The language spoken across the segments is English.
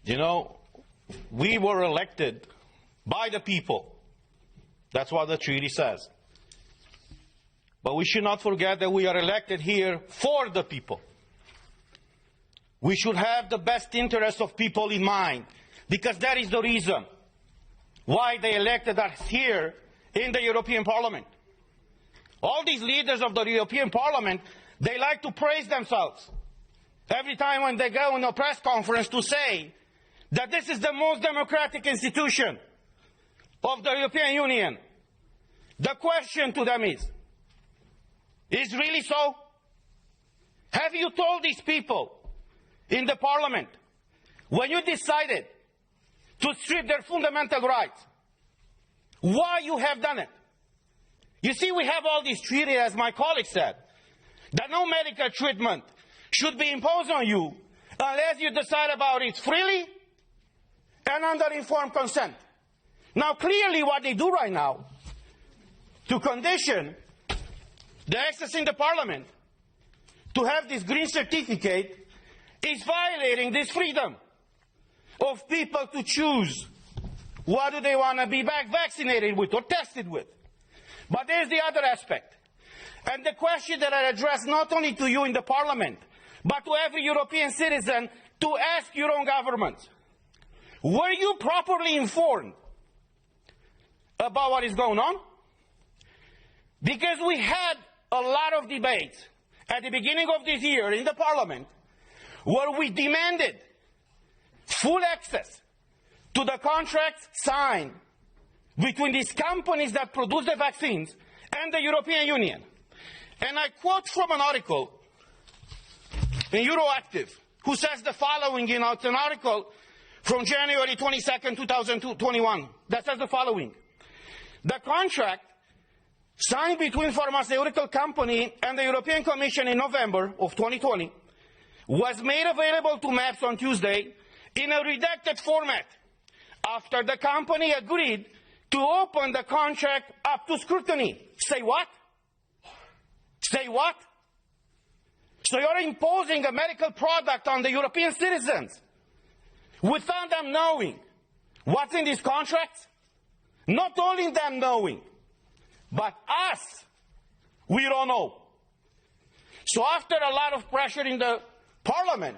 You know, we were elected by the people. That's what the treaty says. But we should not forget that we are elected here for the people. We should have the best interests of people in mind, because that is the reason why they elected us here in the European Parliament. All these leaders of the European Parliament, they like to praise themselves every time when they go in a press conference to say that this is the most democratic institution of the European Union. The question to them is really so? Have you told these people in the Parliament, when you decided to strip their fundamental rights, why you have done it? You see, we have all these treaties, as my colleague said, that no medical treatment should be imposed on you unless you decide about it freely and under informed consent. Now, clearly what they do right now to condition the access in the Parliament to have this green certificate is violating this freedom of people to choose what do they want to be vaccinated with or tested with. But there's the other aspect. And the question that I address not only to you in the Parliament, but to every European citizen, to ask your own governments. Were you properly informed about what is going on? Because we had a lot of debates at the beginning of this year in the Parliament where we demanded full access to the contracts signed between these companies that produce the vaccines and the European Union. And I quote from an article in Euroactiv, who says the following, it's an article from January 22nd, 2021, that says the following. The contract signed between pharmaceutical company and the European Commission in November of 2020 was made available to MEPs on Tuesday in a redacted format after the company agreed to open the contract up to scrutiny. Say what? Say what? So you're imposing a medical product on the European citizens without them knowing what's in these contracts? Not only them knowing, but us, we don't know. So after a lot of pressure in the Parliament,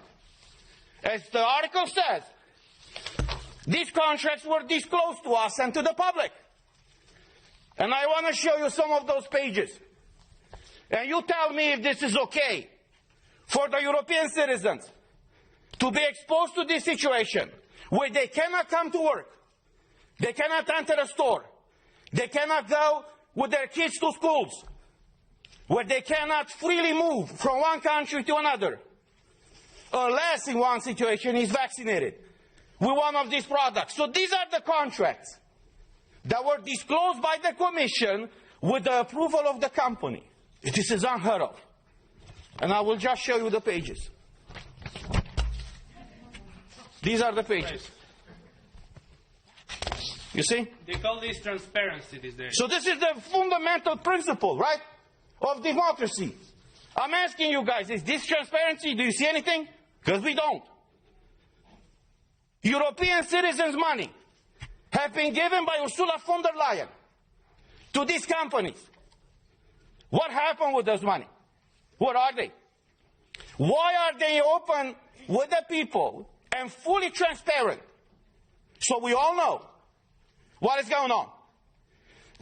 as the article says, these contracts were disclosed to us and to the public. And I want to show you some of those pages. And you tell me if this is okay for the European citizens to be exposed to this situation where they cannot come to work, they cannot enter a store, they cannot go with their kids to schools, where they cannot freely move from one country to another, unless in one situation is vaccinated with one of these products. So these are the contracts that were disclosed by the Commission with the approval of the company. This is unheard of. And I will just show you the pages. These are the pages. You see? They call this transparency these days. So this is the fundamental principle, right, of democracy. I'm asking you guys, is this transparency? Do you see anything? Because we don't. European citizens' money have been given by Ursula von der Leyen to these companies. What happened with those money? What are they? Why are they open with the people and fully transparent so we all know what is going on?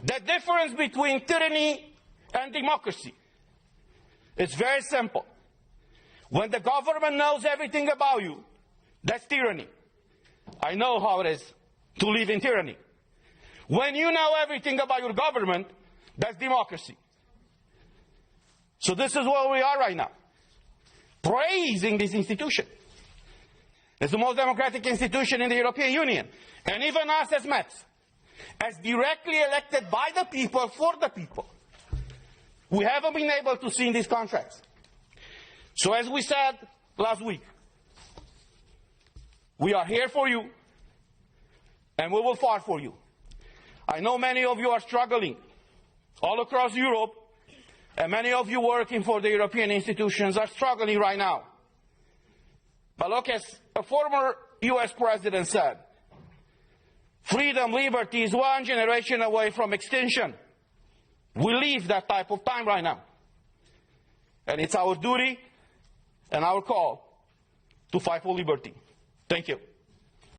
The difference between tyranny and democracy is very simple. When the government knows everything about you, that's tyranny. I know how it is to live in tyranny. When you know everything about your government, that's democracy. So this is where we are right now, praising this institution. It's the most democratic institution in the European Union. And even us as MEPs, as directly elected by the people, for the people, we haven't been able to see in these contracts. So as we said last week, we are here for you, and we will fight for you. I know many of you are struggling all across Europe, and many of you working for the European institutions are struggling right now. But look, as a former US president said, freedom, liberty is one generation away from extinction. We live that type of time right now. And it's our duty and our call to fight for liberty. Thank you.